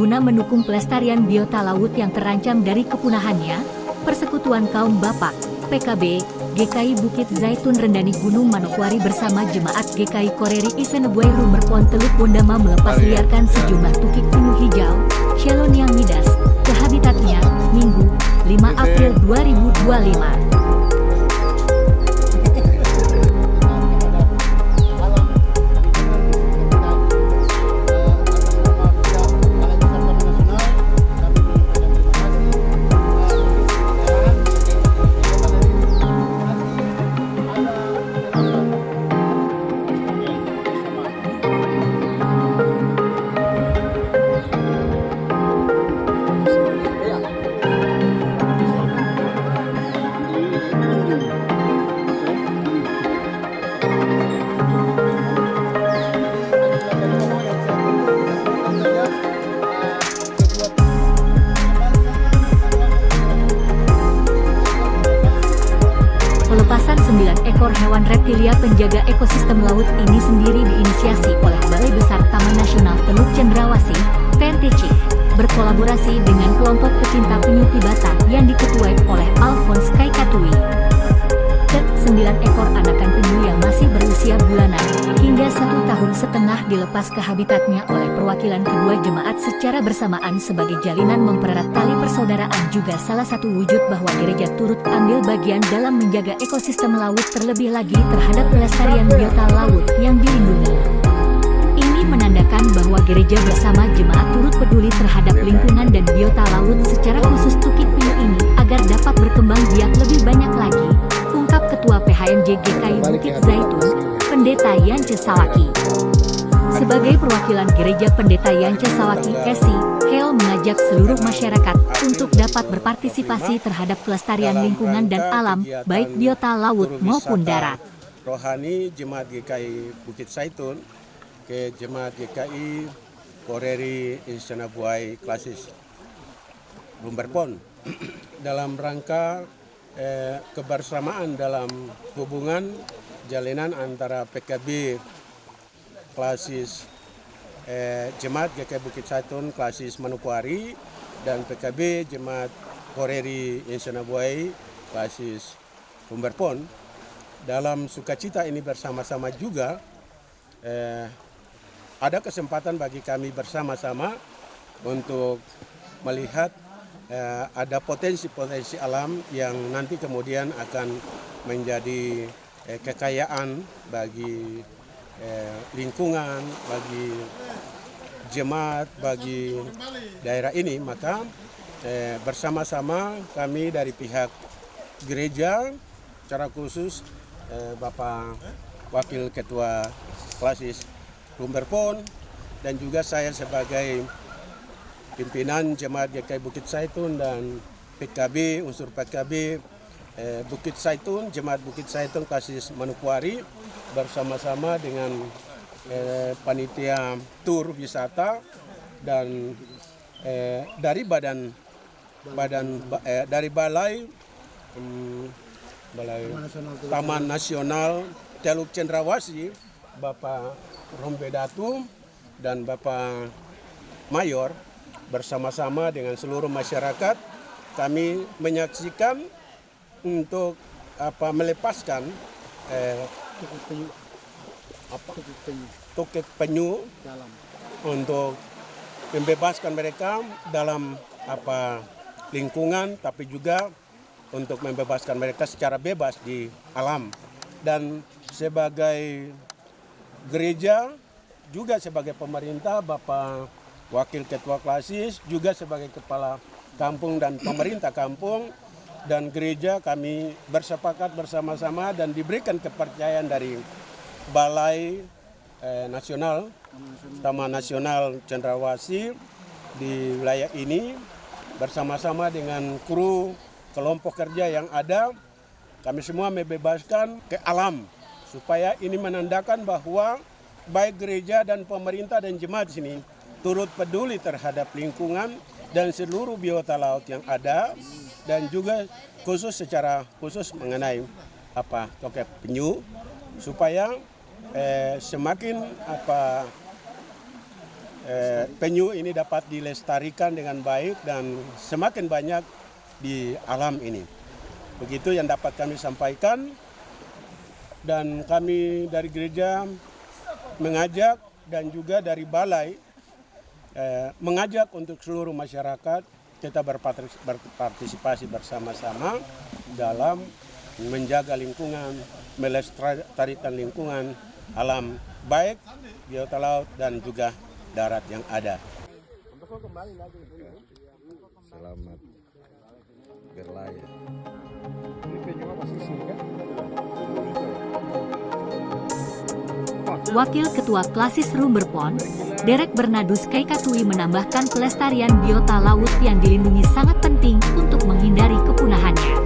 guna mendukung pelestarian biota laut yang terancam dari kepunahannya, Persekutuan Kaum Bapak, PKB, GKI Bukit Zaitun Rendani Gunung Manokwari bersama Jemaat GKI Koreri Isenebuai Rumberpon Teluk Bondama melepas liarkan sejumlah tukik penyu hijau, Chelonia midas, ke habitatnya, Minggu, 5 April 2025. Pelepasan 9 ekor hewan reptilia penjaga ekosistem laut ini sendiri diinisiasi oleh Balai Besar Taman Nasional Teluk Cendrawasih, TNTC, berkolaborasi dengan kelompok pecinta penyu Tibatan yang diketuai oleh Alphonse Kaikatui. Ke-9 ekor anakan penyu yang masih berusia bulanan hingga 1,5 tahun dilepas ke habitatnya oleh perwakilan kedua jemaat secara bersamaan sebagai jalinan mempererat tali persaudaraan, juga salah satu wujud bahwa gereja turut ambil bagian dalam menjaga ekosistem laut, terlebih lagi terhadap pelestarian biota laut yang dilindungi. Ini menandakan bahwa gereja bersama jemaat turut peduli terhadap lingkungan dan biota laut, secara khusus tukik penyu ini, agar dapat berkembang biak lebih banyak lagi, ungkap Ketua PHMJ GKI Bukit Zaitun, Pendeta Yance Sawaki. Sebagai perwakilan gereja, Pendeta Yance Sawaki SI, Hel mengajak seluruh masyarakat untuk dapat berpartisipasi terhadap pelestarian lingkungan dan alam, baik biota laut maupun darat. Rohani Jemaat GKI Bukit Zaitun ke Jemaat GKI Koreri Isenebuai Klasis Rumberpon dalam rangka kebersamaan dalam hubungan jalinan antara PKB Klasis Jemaat GKI Bukit Zaitun Klasis Manokwari dan PKB Jemaat Koreri Isenebuai Klasis Rumberpon. Dalam sukacita ini bersama-sama juga ada kesempatan bagi kami bersama-sama untuk melihat ada potensi-potensi alam yang nanti kemudian akan menjadi kekayaan bagi lingkungan, bagi jemaat, bagi daerah ini. Maka bersama-sama kami dari pihak gereja, secara khusus Bapak Wakil Ketua Klasis Rumberpon dan juga saya sebagai pimpinan Jemaat GKI Bukit Zaitun dan PKB, unsur PKB Bukit Zaitun, Jemaat Bukit Zaitun Klasis Manokwari, bersama-sama dengan panitia tur wisata dan dari dari Balai Taman Nasional Teluk Cendrawasih, Bapak Rombedatu dan Bapak Mayor, bersama-sama dengan seluruh masyarakat kami menyaksikan untuk melepaskan tukik penyu untuk membebaskan mereka dalam lingkungan, tapi juga untuk membebaskan mereka secara bebas di alam. Dan sebagai gereja, juga sebagai pemerintah, Bapak Wakil Ketua Klasis, juga sebagai Kepala Kampung dan pemerintah kampung dan gereja, kami bersepakat bersama-sama dan diberikan kepercayaan dari Balai Nasional, Taman Nasional Cendrawasih di wilayah ini, bersama-sama dengan kru kelompok kerja yang ada, kami semua membebaskan ke alam, supaya ini menandakan bahwa baik gereja dan pemerintah dan jemaat di sini turut peduli terhadap lingkungan dan seluruh biota laut yang ada, dan juga secara khusus mengenai tukik penyu, supaya semakin penyu ini dapat dilestarikan dengan baik dan semakin banyak di alam ini. Begitu yang dapat kami sampaikan, dan kami dari gereja mengajak dan juga dari balai mengajak untuk seluruh masyarakat kita berpartisipasi bersama-sama dalam menjaga lingkungan, melestarikan lingkungan alam baik biota laut dan juga darat yang ada. Selamat berlayar. Wakil Ketua Klasis Rumberpon, Derek Bernardus Kaikatui menambahkan pelestarian biota laut yang dilindungi sangat penting untuk menghindari kepunahannya.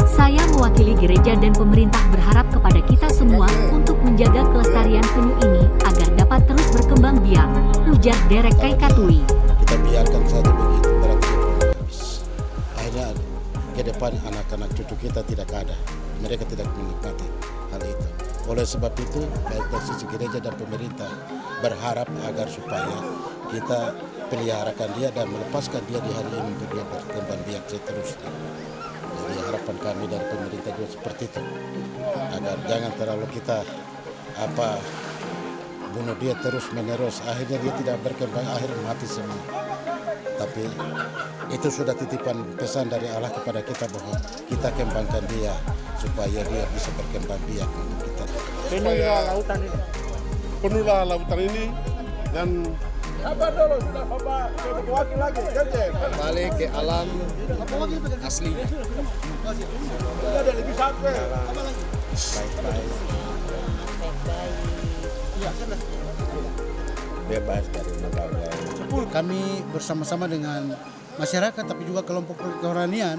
Saya mewakili gereja dan pemerintah berharap kepada kita semua untuk menjaga kelestarian penyu ini agar dapat terus berkembang biak, ujar Derek Kaikatui. Kita biarkan saja begitu, berarti habis. Akhirnya ke depan anak-anak cucu kita tidak ada. Mereka tidak menikmati hal itu. Oleh sebab itu, baik dari sisi gereja dan pemerintah berharap agar supaya kita peliharakan dia dan melepaskan dia di hari ini untuk dia berkembang biak seterusnya. Jadi harapan kami dari pemerintah juga seperti itu, agar jangan terlalu kita bunuh dia terus menerus, akhirnya dia tidak berkembang, akhirnya mati semua. Tapi itu sudah titipan pesan dari Allah kepada kita bahwa kita kembangkan dia supaya dia bisa berkembang biak untuk kita. Penuhlah lautan ini dan kembali ke alam asli. Bebas dari lembaga. Kami bersama-sama dengan masyarakat tapi juga kelompok kerohanian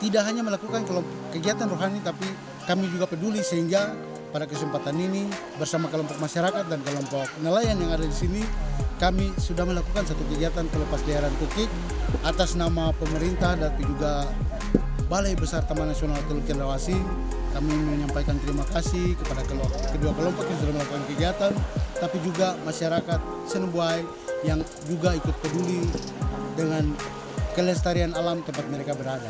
tidak hanya melakukan kegiatan rohani, tapi kami juga peduli sehingga pada kesempatan ini bersama kelompok masyarakat dan kelompok nelayan yang ada di sini kami sudah melakukan satu kegiatan pelepasliaran tukik atas nama pemerintah dan juga Balai Besar Taman Nasional Teluk Cendrawasih. Kami menyampaikan terima kasih kepada kedua kelompok yang sudah melakukan kegiatan, tapi juga masyarakat Senubuai yang juga ikut peduli dengan kelestarian alam tempat mereka berada.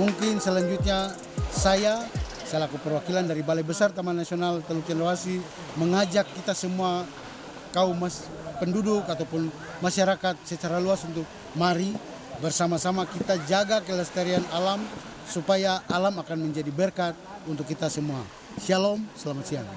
Mungkin selanjutnya saya selaku perwakilan dari Balai Besar Taman Nasional Teluk Cendrawasih mengajak kita semua kaum penduduk ataupun masyarakat secara luas untuk mari bersama-sama kita jaga kelestarian alam supaya alam akan menjadi berkat untuk kita semua. Shalom, selamat siang.